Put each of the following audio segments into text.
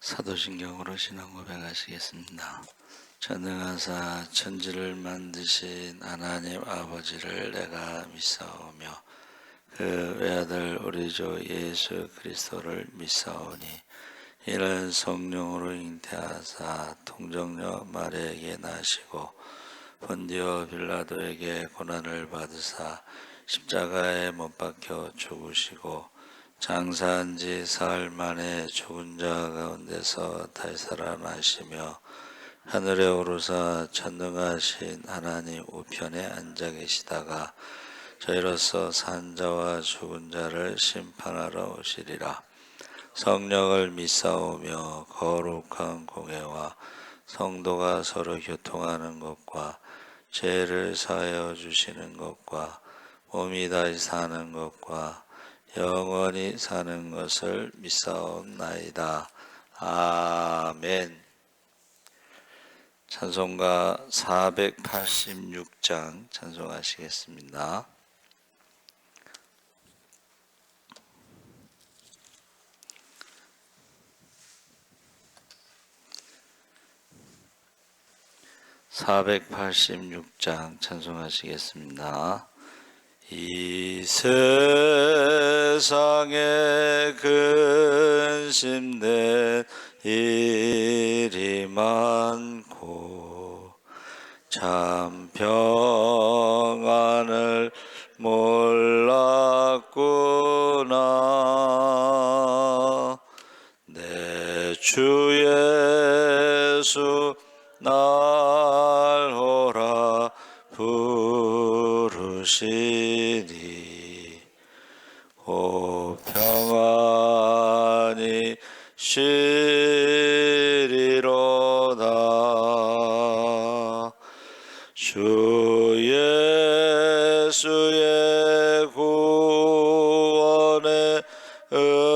사도신경으로 신앙 고백하시겠습니다. 전능하사 천지를 만드신 하나님 아버지를 내가 믿사오며 그 외아들 우리 주 예수 그리스도를 믿사오니 이는 성령으로 잉태하사 통정녀 마리아에게 나시고 본디오 빌라도에게 고난을 받으사 십자가에 못 박혀 죽으시고 장사한 지 사흘 만에 죽은 자 가운데서 다시 살아나시며 하늘에 오르사 전능하신 하나님 우편에 앉아 계시다가 저희로서 산 자와 죽은 자를 심판하러 오시리라. 성령을 믿사오며 거룩한 공회와 성도가 서로 교통하는 것과 죄를 사하여 주시는 것과 몸이 다시 사는 것과 영원히 사는 것을 믿사옵나이다. 아멘. 찬송가 486장 찬송하시겠습니다. (486장) 찬송하시겠습니다. 이 세상에 근심된 일이 많고 참 평안을 몰랐구나. 내 주 예수 날 오라 부르시니 오 평안히 쉬리로다. 주 예수의 구원의 은혜로다.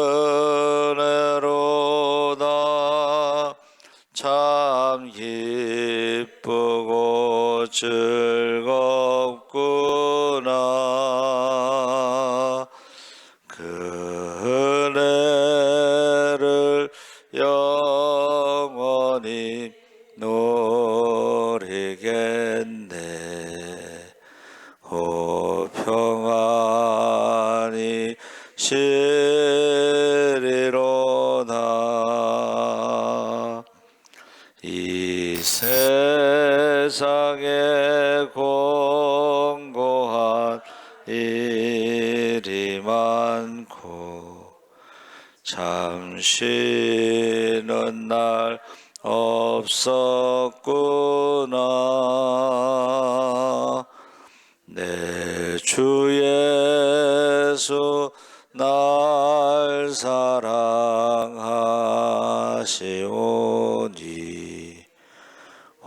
참 기쁘고 즐겁구나. 그 은혜를 영원히 누리겠네. 오 평안히 쉬리로다. 이 세상에 공고한 일이 많고 참 쉬는 날 없었구나. 내 주 예수 날 사랑하시오니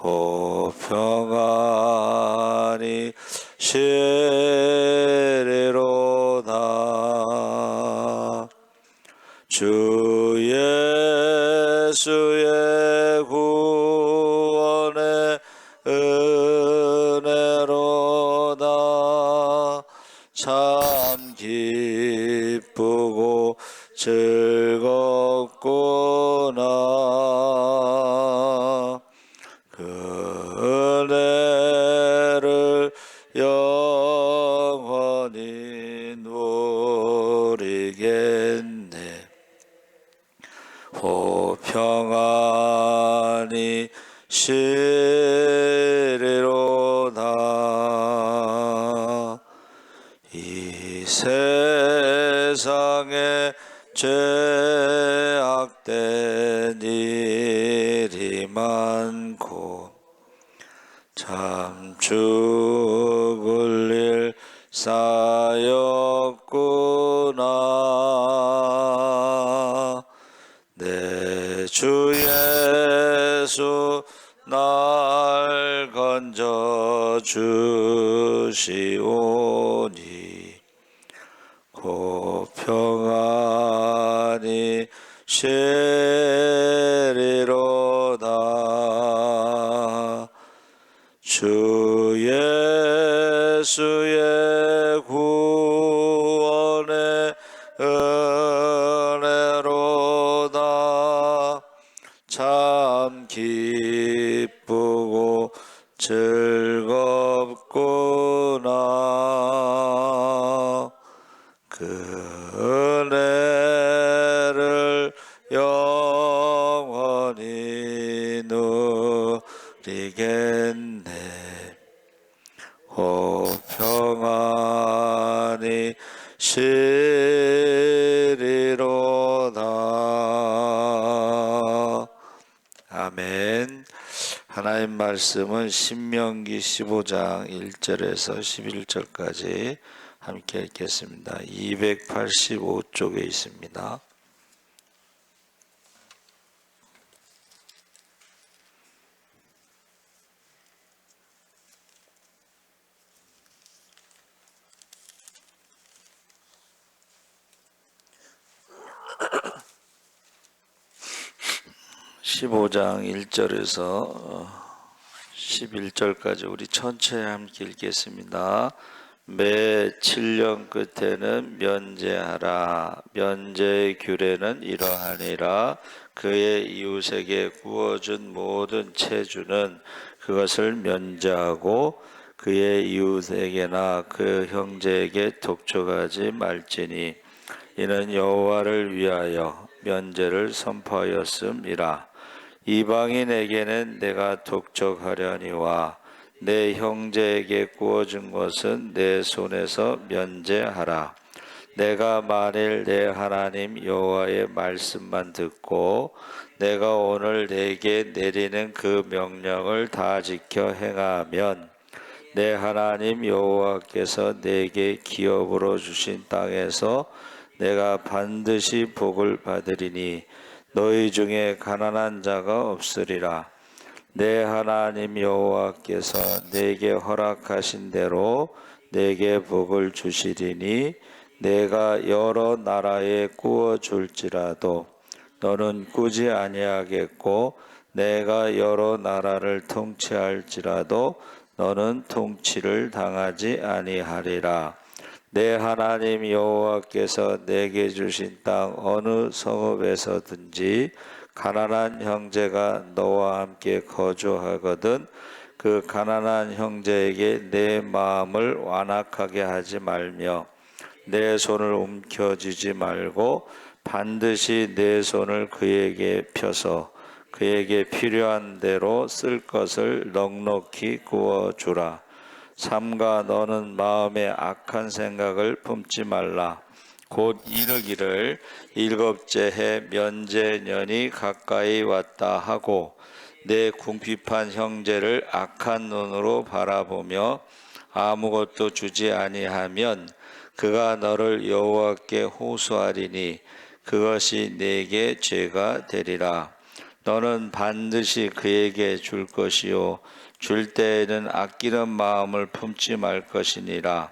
오 평안히 쉬리로다. 주 예수의 구원의 은혜로다. 참 기쁘고 즐겁구나. 그 은혜를 영원히 누리겠네. 오 평안히 쉬리로다. 이 세상에 죄악된 일이 많고 참 죽을 일 쌓였구나. 내 주 예수 날 건져 주시오니 고 평안히 쉬리로다. 주 예수의 구원의 은혜로다. 기쁘고 즐겁구나. 그 은혜를 영원히 누리겠네. 오 평안히 쉬리로다. 아멘. 하나님 말씀은 신명기 15장 1절에서 11절까지 함께 읽겠습니다. 285쪽에 있습니다. 15장 1절에서 11절까지 우리 천천히 함께 읽겠습니다. 매 7년 끝에는 면제하라. 면제의 규례는 이러하니라. 그의 이웃에게 구워준 모든 채주는 그것을 면제하고 그의 이웃에게나 그 형제에게 독촉하지 말지니 이는 여호와를 위하여 면제를 선포하였음이라. 이방인에게는 내가 독촉하려니와 내 형제에게 구워준 것은 내 손에서 면제하라. 내가 만일 내 하나님 여호와의 말씀만 듣고 내가 오늘 내게 내리는 그 명령을 다 지켜 행하면 내 하나님 여호와께서 내게 기업으로 주신 땅에서 내가 반드시 복을 받으리니 너희 중에 가난한 자가 없으리라. 내 하나님 여호와께서 내게 허락하신 대로 내게 복을 주시리니 내가 여러 나라에 구워 줄지라도 너는 꾸지 아니하겠고 내가 여러 나라를 통치할지라도 너는 통치를 당하지 아니하리라. 내 하나님 여호와께서 내게 주신 땅 어느 성읍에서든지 가난한 형제가 너와 함께 거주하거든 그 가난한 형제에게 내 마음을 완악하게 하지 말며 내 손을 움켜쥐지 말고 반드시 내 손을 그에게 펴서 그에게 필요한 대로 쓸 것을 넉넉히 구워주라. 삼가 너는 마음에 악한 생각을 품지 말라. 곧 이르기를 일곱째 해 면제년이 가까이 왔다 하고 내 궁핍한 형제를 악한 눈으로 바라보며 아무것도 주지 아니하면 그가 너를 여호와께 호소하리니 그것이 내게 죄가 되리라. 너는 반드시 그에게 줄 것이요 줄 때에는 아끼는 마음을 품지 말 것이니라.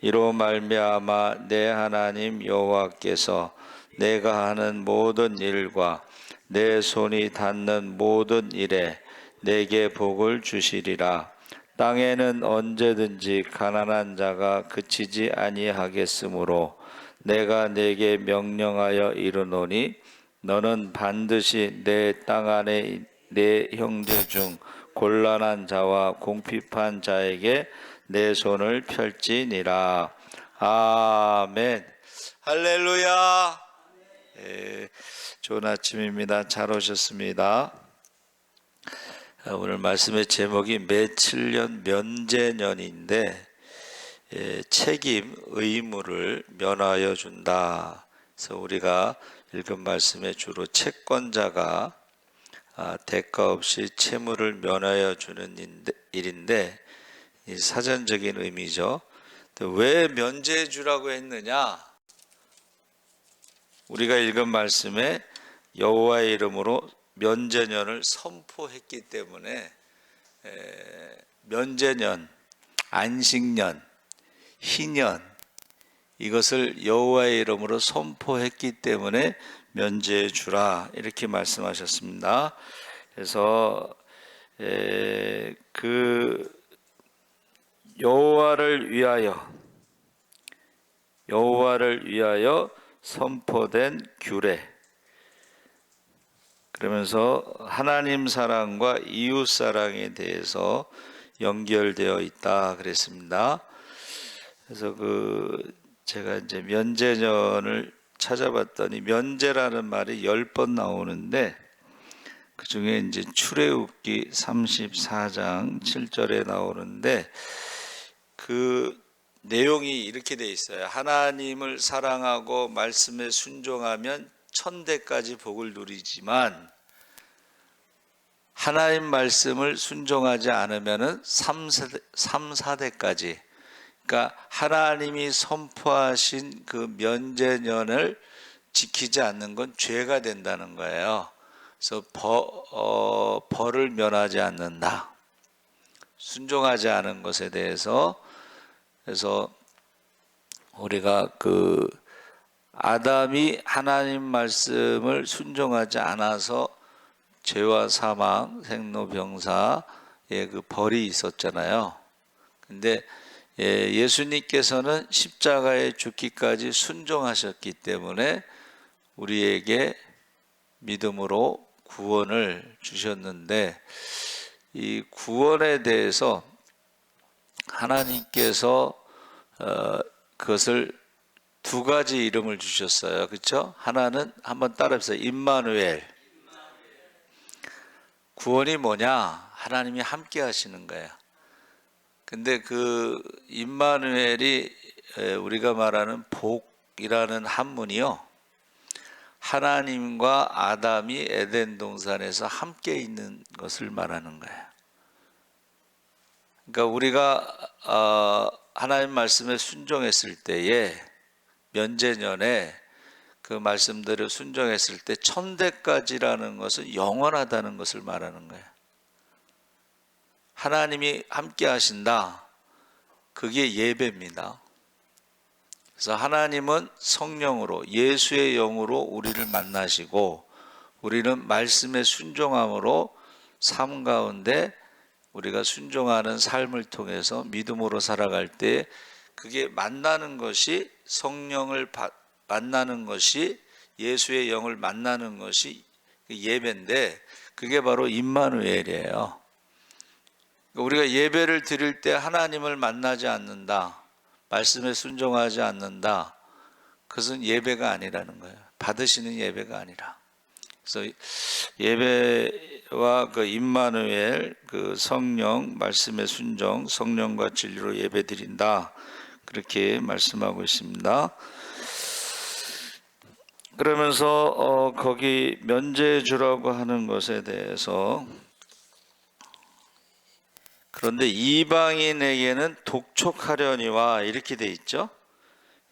이로 말미암아 내 하나님 여호와께서 내가 하는 모든 일과 내 손이 닿는 모든 일에 내게 복을 주시리라. 땅에는 언제든지 가난한 자가 그치지 아니하겠으므로 내가 내게 명령하여 이르노니 너는 반드시 내 땅 안에 내 형제 중 곤란한 자와 궁핍한 자에게 내 손을 펼지니라. 아멘. 할렐루야. 좋은 아침입니다. 잘 오셨습니다. 오늘 말씀의 제목이 매 7년 면제년인데 책임, 의무를 면하여 준다. 그래서 우리가 읽은 말씀에 주로 채권자가 대가 없이 채무를 면하여 주는 일인데 이 사전적인 의미죠. 왜 면제해 주라고 했느냐? 우리가 읽은 말씀에 여호와의 이름으로 면제년을 선포했기 때문에 면제년, 안식년, 희년 이것을 여호와의 이름으로 선포했기 때문에 면제해 주라 이렇게 말씀하셨습니다. 그래서 그 여호와를 위하여 선포된 규례, 그러면서 하나님 사랑과 이웃 사랑에 대해서 연결되어 있다 그랬습니다. 그래서 제가 이제 면제년을 찾아봤더니 면제라는 말이 10번 나오는데 그 중에 이제 출애굽기 34장 7절에 나오는데 그 내용이 이렇게 돼 있어요. 하나님을 사랑하고 말씀에 순종하면 천대까지 복을 누리지만 하나님 말씀을 순종하지 않으면은 3, 4대까지, 그러니까 하나님이 선포하신 그 면제년을 지키지 않는 건 죄가 된다는 거예요. 그래서 벌을 면하지 않는다. 순종하지 않은 것에 대해서. 그래서 우리가 아담이 하나님 말씀을 순종하지 않아서 죄와 사망, 생로병사의 그 벌이 있었잖아요. 근데 예수님께서는 십자가에 죽기까지 순종하셨기 때문에 우리에게 믿음으로 구원을 주셨는데, 이 구원에 대해서 하나님께서 그것을 두 가지 이름을 주셨어요. 그렇죠? 하나는 한번 따라해보세요. 임마누엘. 구원이 뭐냐? 하나님이 함께 하시는 거예요. 근데 그 임마누엘이 우리가 말하는 복이라는 한문이요, 하나님과 아담이 에덴 동산에서 함께 있는 것을 말하는 거예요. 그러니까 우리가 하나님 말씀에 순종했을 때에 면제년에 그 말씀대로 순종했을 때 천대까지라는 것은 영원하다는 것을 말하는 거예요. 하나님이 함께 하신다. 그게 예배입니다. 그래서 하나님은 성령으로, 예수의 영으로 우리를 만나시고, 우리는 말씀에 순종함으로 삶 가운데 우리가 순종하는 삶을 통해서 믿음으로 살아갈 때 그게 만나는 것이, 성령을 만나는 것이, 예수의 영을 만나는 것이 예배인데, 그게 바로 임마누엘이에요. 우리가 예배를 드릴 때 하나님을 만나지 않는다, 말씀에 순종하지 않는다, 그것은 예배가 아니라는 거예요. 받으시는 예배가 아니라. 그래서 예배와 그 임마누엘, 그 성령, 말씀의 순종, 성령과 진리로 예배드린다, 그렇게 말씀하고 있습니다. 그러면서 거기 면제주라고 하는 것에 대해서, 그런데 이방인에게는 독촉하려니와 이렇게 돼 있죠.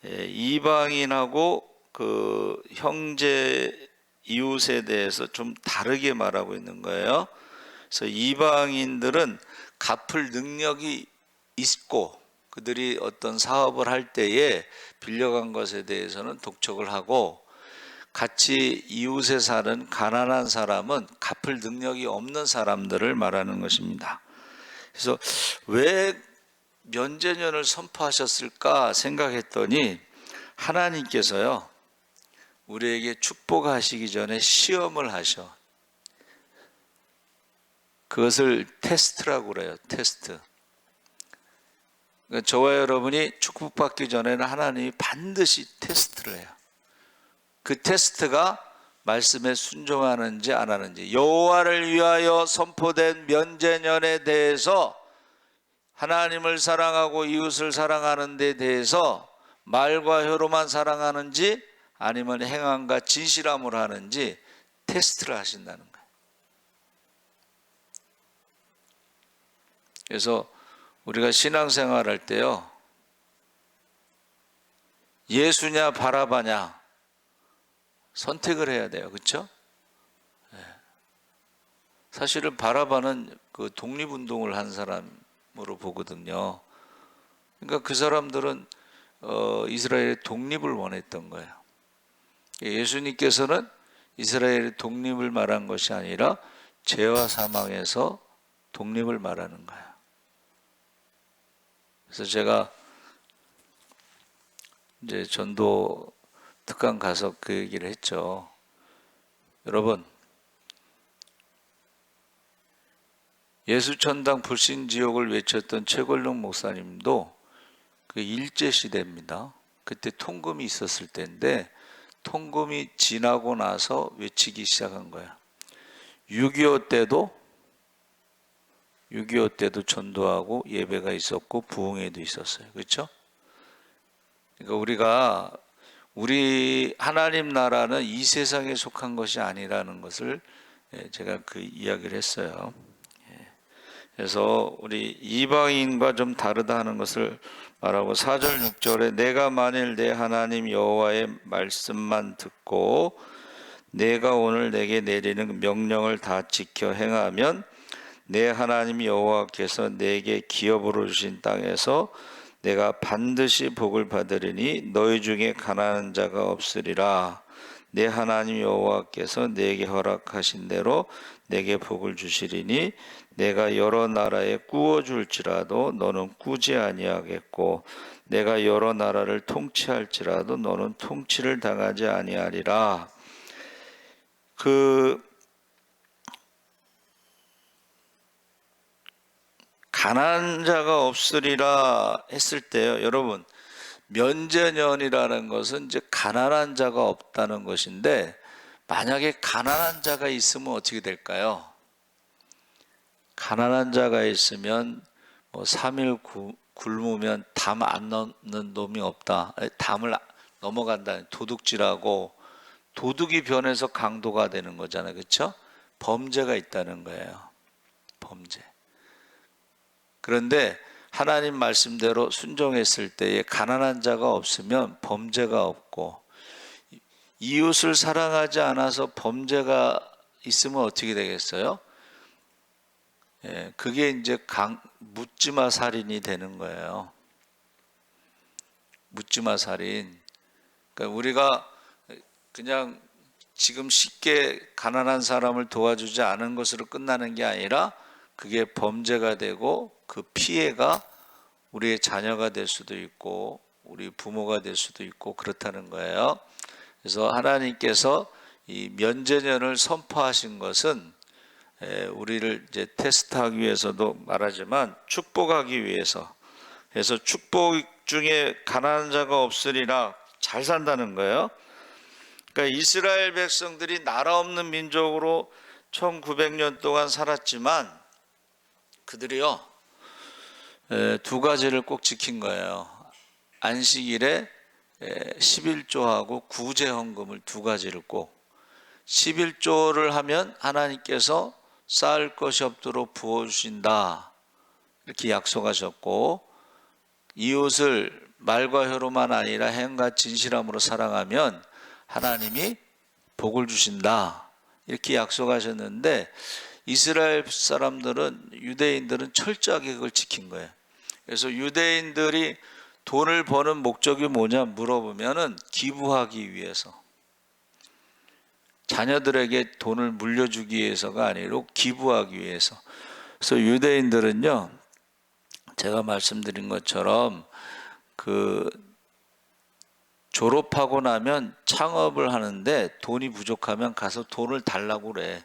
이방인하고 그 형제 이웃에 대해서 좀 다르게 말하고 있는 거예요. 그래서 이방인들은 갚을 능력이 있고 그들이 어떤 사업을 할 때에 빌려간 것에 대해서는 독촉을 하고, 같이 이웃에 사는 가난한 사람은 갚을 능력이 없는 사람들을 말하는 것입니다. 그래서 왜 면제년을 선포하셨을까 생각했더니, 하나님께서요 우리에게 축복하시기 전에 시험을 하셔. 그것을 테스트라고 그래요. 테스트. 그러니까 저와 여러분이 축복받기 전에는 하나님이 반드시 테스트를 해요. 그 테스트가 말씀에 순종하는지 안 하는지. 여호와를 위하여 선포된 면제년에 대해서, 하나님을 사랑하고 이웃을 사랑하는 데 대해서 말과 혀로만 사랑하는지 아니면 행함과 진실함으로 하는지 테스트를 하신다는 거예요. 그래서 우리가 신앙생활 할 때요, 예수냐 바라바냐 선택을 해야 돼요. 그렇죠? 사실은 바라바는 그 독립운동을 한 사람으로 보거든요. 그러니까 그 사람들은 이스라엘의 독립을 원했던 거예요. 예수님께서는 이스라엘의 독립을 말한 것이 아니라 죄와 사망에서 독립을 말하는 거예요. 그래서 제가 이제 전도 특강 가서 그 얘기를 했죠. 여러분, 예수천당 불신지옥을 외쳤던 최걸룡 목사님도 그 일제시대입니다. 그때 통금이 있었을 때인데 통금이 지나고 나서 외치기 시작한 거야. 6.25 때도 전도하고 예배가 있었고 부흥회도 있었어요. 그렇죠? 그러니까 우리 하나님 나라는 이 세상에 속한 것이 아니라는 것을 제가 그 이야기를 했어요. 그래서 우리 이방인과 좀 다르다 하는 것을 말하고 4절 6절에 내가 만일 내 하나님 여호와의 말씀만 듣고 내가 오늘 내게 내리는 명령을 다 지켜 행하면 내 하나님 여호와께서 내게 기업으로 주신 땅에서 내가 반드시 복을 받으리니 너희 중에 가난한 자가 없으리라. 내 하나님 여호와께서 내게 허락하신 대로 내게 복을 주시리니 내가 여러 나라에 꾸어 줄지라도 너는 꾸지 아니하겠고 내가 여러 나라를 통치할지라도 너는 통치를 당하지 아니하리라. 가난한 자가 없으리라 했을 때요, 여러분, 면제년이라는 것은 이제 가난한 자가 없다는 것인데, 만약에 가난한 자가 있으면 어떻게 될까요? 가난한 자가 있으면 뭐 3일 굶으면 담 안 넘는 놈이 없다. 담을 넘어간다. 도둑질하고 도둑이 변해서 강도가 되는 거잖아요. 그렇죠? 범죄가 있다는 거예요. 범죄. 그런데 하나님 말씀대로 순종했을 때에 가난한 자가 없으면 범죄가 없고, 이웃을 사랑하지 않아서 범죄가 있으면 어떻게 되겠어요? 그게 이제 묻지마 살인이 되는 거예요. 묻지마 살인. 그러니까 우리가 그냥 지금 쉽게 가난한 사람을 도와주지 않은 것으로 끝나는 게 아니라 그게 범죄가 되고 그 피해가 우리의 자녀가 될 수도 있고 우리 부모가 될 수도 있고 그렇다는 거예요. 그래서 하나님께서 이 면제년을 선포하신 것은 우리를 이제 테스트하기 위해서도 말하지만 축복하기 위해서. 그래서 축복 중에 가난한 자가 없으리라, 잘 산다는 거예요. 그러니까 이스라엘 백성들이 나라 없는 민족으로 1900년 동안 살았지만 그들이요, 두 가지를 꼭 지킨 거예요. 안식일에 11조하고 구제헌금을 두 가지를 꼭. 11조를 하면 하나님께서 쌓을 것이 없도록 부어주신다, 이렇게 약속하셨고, 이웃을 말과 혀로만 아니라 행과 진실함으로 사랑하면 하나님이 복을 주신다, 이렇게 약속하셨는데 이스라엘 사람들은, 유대인들은 철저하게 그걸 지킨 거예요. 그래서 유대인들이 돈을 버는 목적이 뭐냐 물어보면은 기부하기 위해서, 자녀들에게 돈을 물려주기 위해서가 아니라 기부하기 위해서. 그래서 유대인들은요, 제가 말씀드린 것처럼 졸업하고 나면 창업을 하는데 돈이 부족하면 가서 돈을 달라고 그래.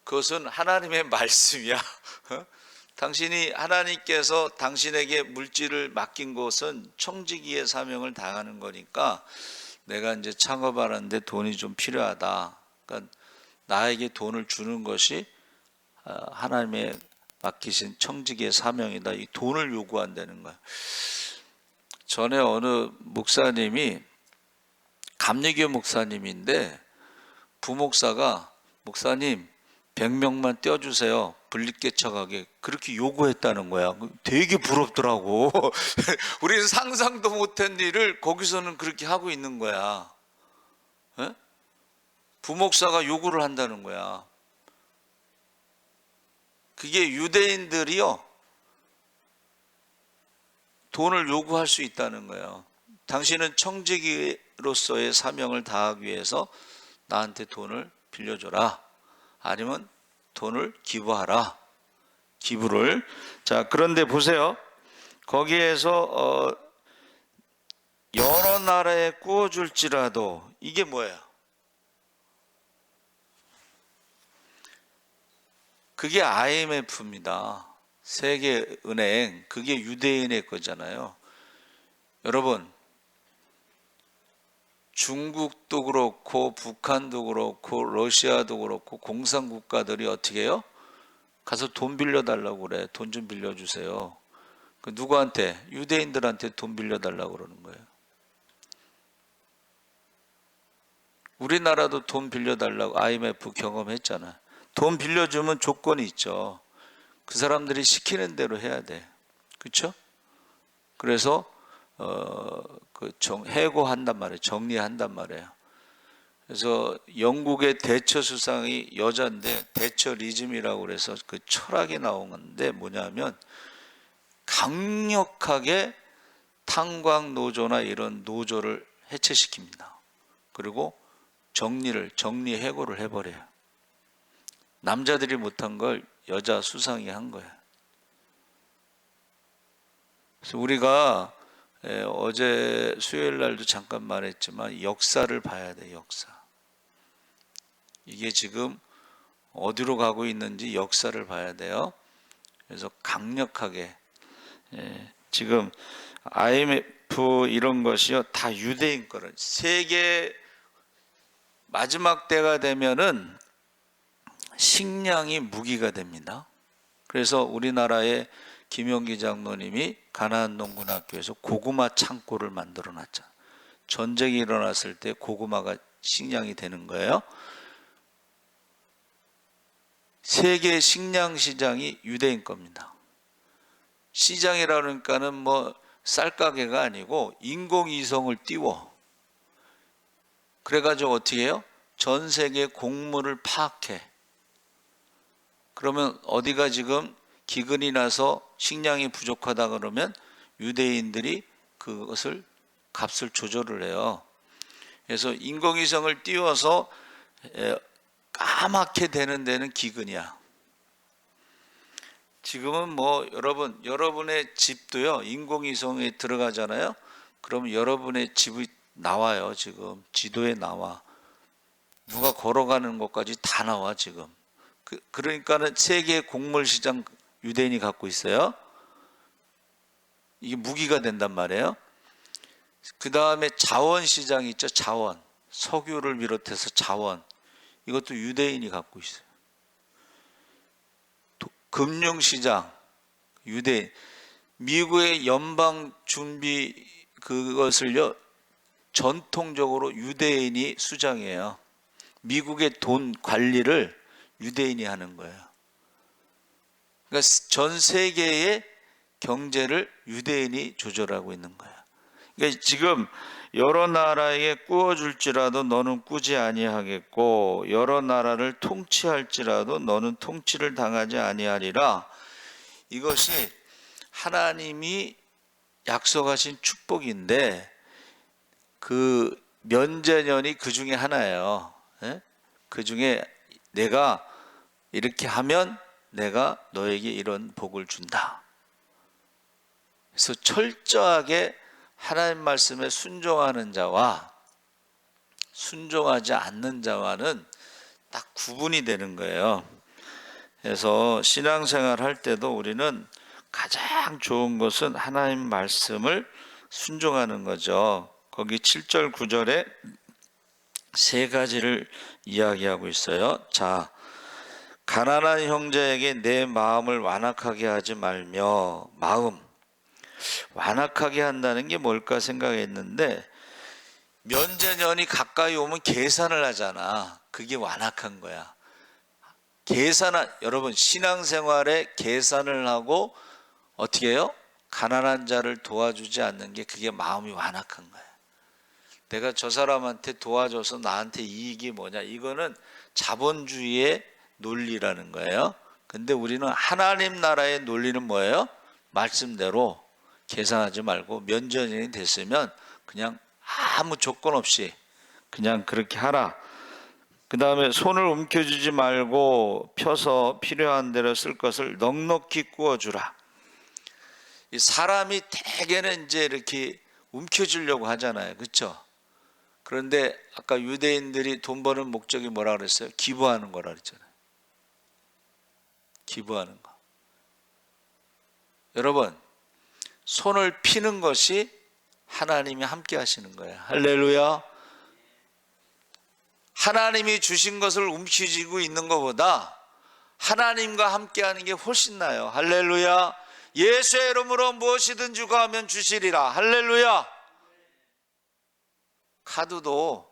그것은 하나님의 말씀이야. 당신이, 하나님께서 당신에게 물질을 맡긴 것은 청지기의 사명을 다하는 거니까 내가 이제 창업하는데 돈이 좀 필요하다. 그러니까 나에게 돈을 주는 것이 하나님의 맡기신 청지기의 사명이다. 이 돈을 요구한다는 거야. 전에 어느 목사님이, 감리교 목사님인데 부목사가 목사님 100명만 떼어주세요, 분립개척하게, 그렇게 요구했다는 거야. 되게 부럽더라고. 우리는 상상도 못한 일을 거기서는 그렇게 하고 있는 거야. 에? 부목사가 요구를 한다는 거야. 그게 유대인들이요, 돈을 요구할 수 있다는 거예요. 당신은 청지기로서의 사명을 다하기 위해서 나한테 돈을 빌려줘라, 아니면 돈을 기부하라. 기부를. 자, 그런데 보세요. 거기에서 여러 나라에 구워줄지라도, 이게 뭐예요? 그게 IMF입니다. 세계은행, 그게 유대인의 거잖아요. 여러분, 중국도 그렇고 북한도 그렇고 러시아도 그렇고 공산국가들이 어떻게 해요? 가서 돈 빌려달라고 그래. 돈 좀 빌려주세요. 그 누구한테? 유대인들한테 돈 빌려달라고 그러는 거예요. 우리나라도 돈 빌려달라고 IMF 경험했잖아. 돈 빌려주면 조건이 있죠. 그 사람들이 시키는 대로 해야 돼. 그렇죠? 그래서 해고한단 말이에요. 정리한단 말이에요. 그래서 영국의 대처 수상이 여자인데 대처리즘이라고 그래서 그 철학이 나온 건데 뭐냐면 강력하게 탄광 노조나 이런 노조를 해체시킵니다. 그리고 정리 해고를 해버려요. 남자들이 못한 걸 여자 수상이 한 거예요. 그래서 우리가 어제 수요일 날도 잠깐 말했지만 역사를 봐야 돼. 역사. 이게 지금 어디로 가고 있는지 역사를 봐야 돼요. 그래서 강력하게 지금 IMF 이런 것이요 다 유대인 거를 세계 마지막 때가 되면은 식량이 무기가 됩니다. 그래서 우리나라의 김용기 장로님이 가나안 농군학교에서 고구마 창고를 만들어 놨잖아요. 전쟁이 일어났을 때 고구마가 식량이 되는 거예요. 세계 식량 시장이 유대인 겁니다. 시장이라니까는 뭐 쌀가게가 아니고 인공위성을 띄워. 그래가지고 어떻게 해요? 전 세계 곡물을 파악해. 그러면 어디가 지금 기근이 나서 식량이 부족하다 그러면 유대인들이 그것을 값을 조절을 해요. 그래서 인공위성을 띄워서 까맣게 되는 데는 기근이야. 지금은 뭐 여러분의 집도요 인공위성에 들어가잖아요. 그러면 여러분의 집이 나와요. 지금 지도에 나와. 누가 걸어가는 것까지 다 나와 지금. 그러니까는 세계 곡물 시장 유대인이 갖고 있어요. 이게 무기가 된단 말이에요. 그 다음에 자원 시장이 있죠. 자원. 석유를 비롯해서 자원. 이것도 유대인이 갖고 있어요. 금융 시장 유대인. 미국의 연방 준비 그것을요 전통적으로 유대인이 수장해요. 미국의 돈 관리를 유대인이 하는 거예요. 그러니까 전 세계의 경제를 유대인이 조절하고 있는 거예요. 그러니까 지금 여러 나라에게 꾸어줄지라도 너는 꾸지 아니하겠고 여러 나라를 통치할지라도 너는 통치를 당하지 아니하리라. 이것이 하나님이 약속하신 축복인데 그 면제년이 그 중에 하나예요. 그 중에 내가 이렇게 하면 내가 너에게 이런 복을 준다. 그래서 철저하게 하나님 말씀에 순종하는 자와 순종하지 않는 자와는 딱 구분이 되는 거예요. 그래서 신앙생활 할 때도 우리는 가장 좋은 것은 하나님 말씀을 순종하는 거죠. 거기 7절 9절에 세 가지를 이야기하고 있어요. 자, 가난한 형제에게 내 마음을 완악하게 하지 말며. 마음 완악하게 한다는 게 뭘까 생각했는데 면제년이 가까이 오면 계산을 하잖아. 그게 완악한 거야. 여러분 신앙생활에 계산을 하고 어떻게 해요? 가난한 자를 도와주지 않는 게 그게 마음이 완악한 거야. 내가 저 사람한테 도와줘서 나한테 이익이 뭐냐. 이거는 자본주의의 논리라는 거예요. 근데 우리는 하나님 나라의 논리는 뭐예요? 말씀대로 계산하지 말고 면제년이 됐으면 그냥 아무 조건 없이 그냥 그렇게 하라. 그 다음에 손을 움켜쥐지 말고 펴서 필요한 대로 쓸 것을 넉넉히 구워주라. 이 사람이 대개는 이제 이렇게 움켜쥐려고 하잖아요. 그렇죠? 그런데 아까 유대인들이 돈 버는 목적이 뭐라 그랬어요? 기부하는 거라 그랬잖아요. 기부하는 거. 여러분, 손을 피는 것이 하나님이 함께 하시는 거예요. 할렐루야. 하나님이 주신 것을 움켜쥐고 있는 것보다 하나님과 함께 하는 게 훨씬 나아요. 할렐루야. 예수의 이름으로 무엇이든지 구하면 주시리라. 할렐루야. 카드도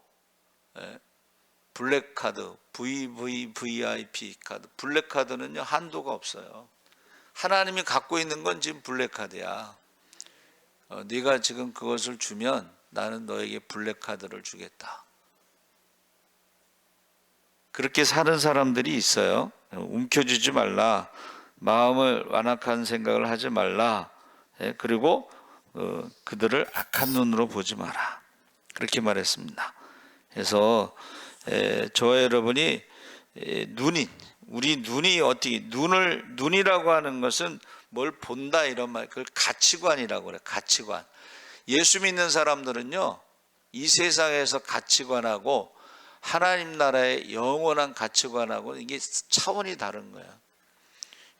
블랙카드, VVVIP 카드, 블랙카드는요 한도가 없어요. 하나님이 갖고 있는 건 지금 블랙카드야. 네가 지금 그것을 주면 나는 너에게 블랙카드를 주겠다. 그렇게 사는 사람들이 있어요. 움켜쥐지 말라. 마음을 완악한 생각을 하지 말라. 그리고 그들을 악한 눈으로 보지 마라. 그렇게 말했습니다. 그래서 저와 여러분이 우리 눈이 어떻게 눈이라고 하는 것은 뭘 본다 이런 말, 그걸 가치관이라고 그래. 가치관. 예수 믿는 사람들은요 이 세상에서 가치관하고 하나님 나라의 영원한 가치관하고 이게 차원이 다른 거야.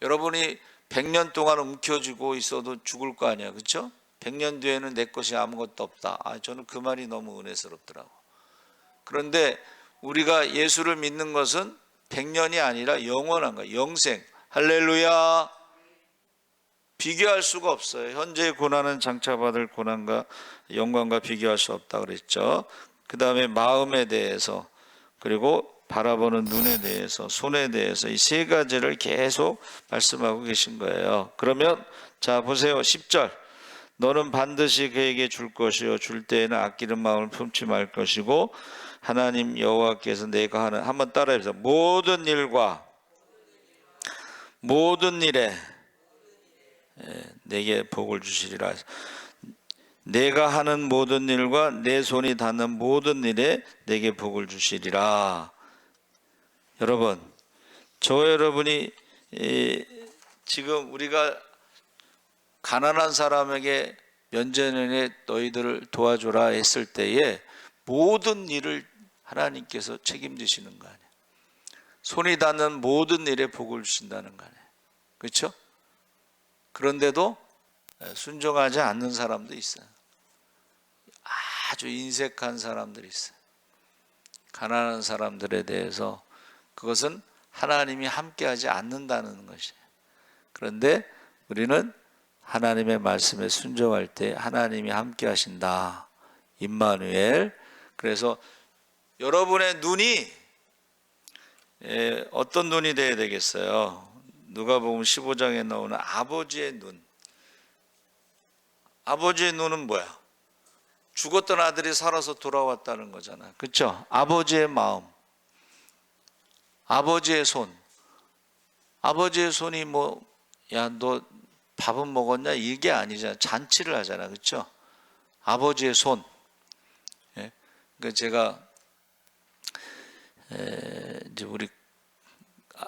여러분이 100년 동안 움켜쥐고 있어도 죽을 거 아니야, 그렇죠? 100년 뒤에는 내 것이 아무것도 없다. 저는 그 말이 너무 은혜스럽더라고. 그런데 우리가 예수를 믿는 것은 100년이 아니라 영원한 거야. 영생. 할렐루야. 비교할 수가 없어요. 현재의 고난은 장차 받을 고난과 영광과 비교할 수 없다 그랬죠. 그 다음에 마음에 대해서, 그리고 바라보는 눈에 대해서, 손에 대해서 이 세 가지를 계속 말씀하고 계신 거예요. 그러면 자 보세요. 10절. 너는 반드시 그에게 줄 것이요 줄 때에는 아끼는 마음을 품지 말 것이고 하나님 여호와께서 내가 하는, 한번 따라해보세요. 모든 일과 모든 일에 내게 복을 주시리라. 내가 하는 모든 일과 내 손이 닿는 모든 일에 내게 복을 주시리라. 여러분, 저와 여러분이 지금 우리가 가난한 사람에게 면제년에 너희들을 도와줘라 했을 때에 모든 일을 하나님께서 책임지시는 거 아니에요. 손이 닿는 모든 일에 복을 주신다는 거 아니에요. 그렇죠? 그런데도 순종하지 않는 사람도 있어요. 아주 인색한 사람들이 있어요. 가난한 사람들에 대해서 그것은 하나님이 함께하지 않는다는 것이에요. 그런데 우리는 하나님의 말씀에 순종할 때 하나님이 함께하신다. 임마누엘. 그래서 여러분의 눈이 어떤 눈이 되어야 되겠어요? 누가복음 15장에 나오는 아버지의 눈. 아버지의 눈은 뭐야? 죽었던 아들이 살아서 돌아왔다는 거잖아요. 그렇죠? 아버지의 마음, 아버지의 손. 아버지의 손이 뭐, 야, 너 밥은 먹었냐? 이게 아니잖아. 잔치를 하잖아. 그렇죠? 아버지의 손. 예? 그러니까 제가 이제 우리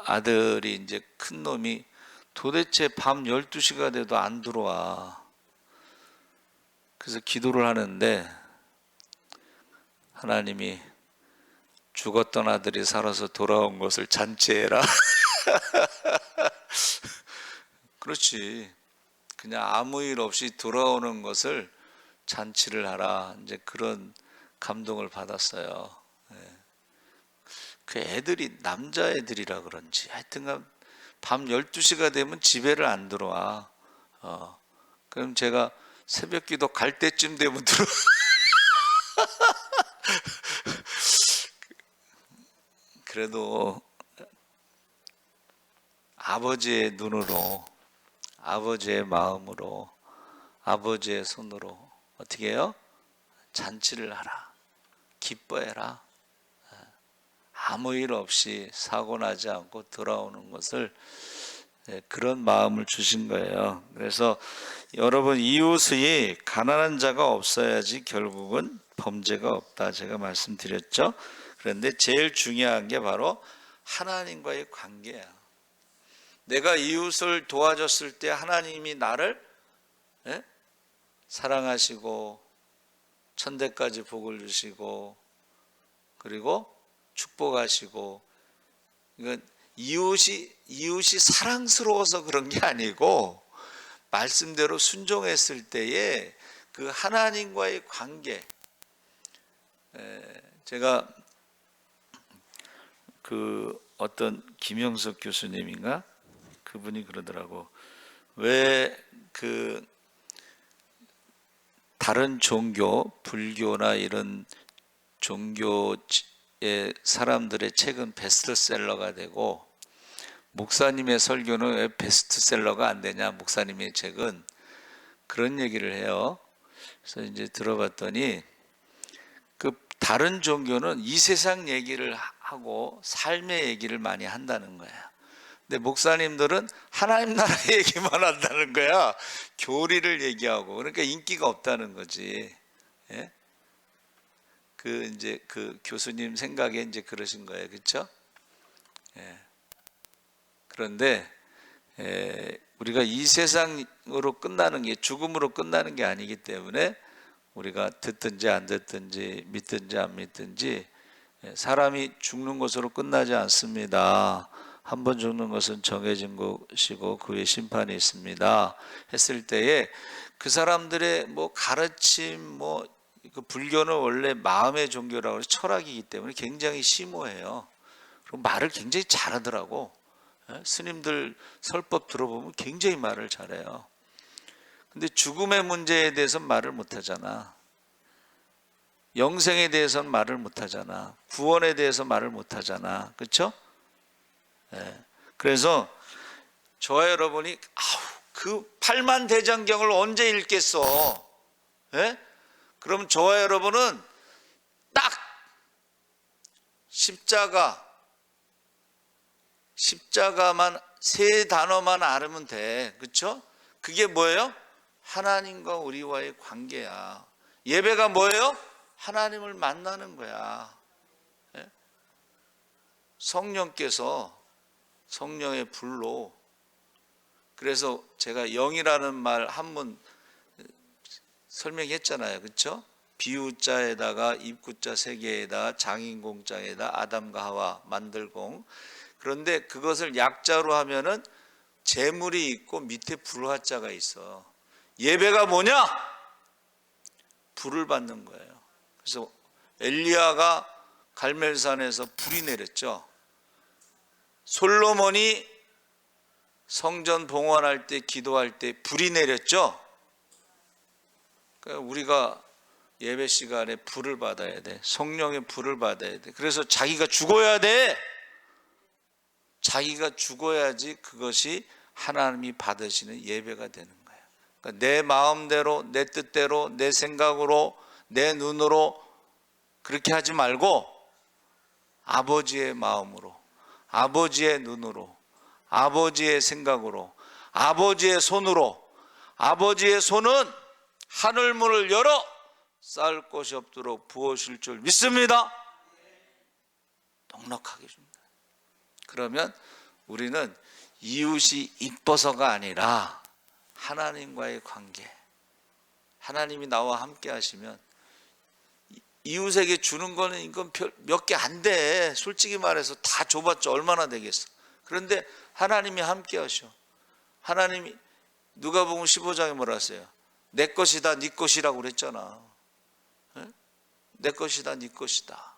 아들이 이제 큰 놈이 도대체 밤 12시가 돼도 안 들어와. 그래서 기도를 하는데 하나님이 죽었던 아들이 살아서 돌아온 것을 잔치해라. 그렇지. 그냥 아무 일 없이 돌아오는 것을 잔치를 하라. 이제 그런 감동을 받았어요. 그 애들이 남자애들이라 그런지 하여튼간 밤 12시가 되면 집에를 안 들어와. 그럼 제가 새벽 기도 갈 때쯤 되면 들어. 그래도 아버지의 눈으로, 아버지의 마음으로, 아버지의 손으로 어떻게 해요? 잔치를 하라. 기뻐해라. 아무 일 없이 사고 나지 않고 돌아오는 것을, 그런 마음을 주신 거예요. 그래서 여러분, 이웃이 가난한 자가 없어야지 결국은 범죄가 없다 제가 말씀드렸죠. 그런데 제일 중요한 게 바로 하나님과의 관계야. 내가 이웃을 도와줬을 때 하나님이 나를 사랑하시고 천대까지 복을 주시고 그리고 축복하시고, 이건 이웃이 사랑스러워서 그런 게 아니고 말씀대로 순종했을 때에 그 하나님과의 관계. 제가 그 어떤 김영석 교수님인가 그분이 그러더라고. 왜 그 다른 종교, 불교나 이런 종교의 사람들의 책은 베스트셀러가 되고 목사님의 설교는 왜 베스트셀러가 안 되냐, 목사님의 책은. 그런 얘기를 해요. 그래서 이제 들어봤더니 그 다른 종교는 이 세상 얘기를 하고 삶의 얘기를 많이 한다는 거야. 근데 목사님들은 하나님 나라 얘기만 한다는 거야. 교리를 얘기하고. 그러니까 인기가 없다는 거지. 예? 그 이제 그 교수님 생각에 이제 그러신 거예요, 그렇죠? 예. 그런데 우리가 이 세상으로 끝나는 게, 죽음으로 끝나는 게 아니기 때문에 우리가 듣든지 안 듣든지 믿든지 안 믿든지 사람이 죽는 것으로 끝나지 않습니다. 한 번 죽는 것은 정해진 것이고 그 후에 심판이 있습니다 했을 때에 그 사람들의 뭐 가르침, 뭐 그 불교는 원래 마음의 종교라고 해서 철학이기 때문에 굉장히 심오해요. 그리고 말을 굉장히 잘하더라고. 스님들 설법 들어보면 굉장히 말을 잘해요. 근데 죽음의 문제에 대해서는 말을 못하잖아. 영생에 대해서는 말을 못하잖아. 구원에 대해서 말을 못하잖아. 그렇죠? 그래서 저와 여러분이 그 팔만대장경을 언제 읽겠어? 그럼 저와 여러분은 딱 십자가만 세 단어만 알으면 돼. 그렇죠? 그게 뭐예요? 하나님과 우리와의 관계야. 예배가 뭐예요? 하나님을 만나는 거야. 성령께서 성령의 불로. 그래서 제가 영이라는 말 한문 설명했잖아요. 그렇죠? 비유자에다가 입구자 세 개에다 장인공자에다 아담과 하와 만들공. 그런데 그것을 약자로 하면은 재물이 있고 밑에 불화자가 있어. 예배가 뭐냐? 불을 받는 거예요. 그래서 엘리야가 갈멜산에서 불이 내렸죠. 솔로몬이 성전 봉헌할 때, 기도할 때 불이 내렸죠. 그러니까 우리가 예배 시간에 불을 받아야 돼. 성령의 불을 받아야 돼. 그래서 자기가 죽어야 돼. 자기가 죽어야지 그것이 하나님이 받으시는 예배가 되는 거예요. 그러니까 내 마음대로, 내 뜻대로, 내 생각으로, 내 눈으로 그렇게 하지 말고 아버지의 마음으로, 아버지의 눈으로, 아버지의 생각으로, 아버지의 손으로. 아버지의 손은 하늘문을 열어 쌓을 곳이 없도록 부으실 줄 믿습니다. 넉넉하게 줍니다. 그러면 우리는 이웃이 이뻐서가 아니라 하나님과의 관계, 하나님이 나와 함께 하시면 이웃에게 주는 거는 이건 몇 개 안 돼. 솔직히 말해서 다 줘봤자 얼마나 되겠어. 그런데 하나님이 함께 하셔. 하나님이 누가복음 15장에 뭐라 했어요? 내 것이다 네 것이라고 그랬잖아. 내 것이다 네 것이다.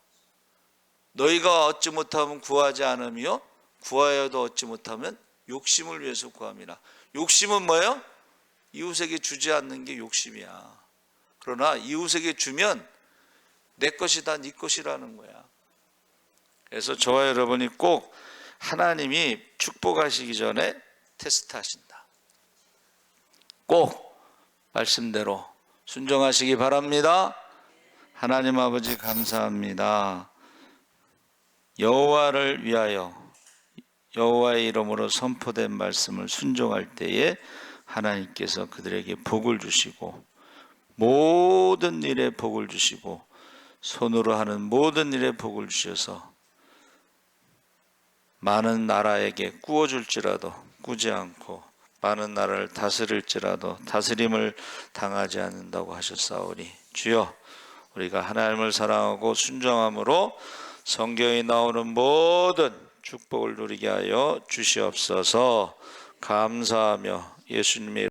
너희가 얻지 못하면 구하지 않으며 구하여도 얻지 못하면 욕심을 위해서 구함이라. 욕심은 뭐예요? 이웃에게 주지 않는 게 욕심이야. 그러나 이웃에게 주면 내 것이다 네 것이라는 거야. 그래서 저와 여러분이 꼭 하나님이 축복하시기 전에 테스트하신다. 꼭 말씀대로 순종하시기 바랍니다. 하나님 아버지 감사합니다. 여호와를 위하여 여호와의 이름으로 선포된 말씀을 순종할 때에 하나님께서 그들에게 복을 주시고 모든 일에 복을 주시고 손으로 하는 모든 일에 복을 주셔서 많은 나라에게 꾸어줄지라도 꾸지 않고 많은 나라를 다스릴지라도 다스림을 당하지 않는다고 하셨사오니 주여 우리가 하나님을 사랑하고 순종함으로 성경에 나오는 모든 축복을 누리게 하여 주시옵소서. 감사하며 예수님의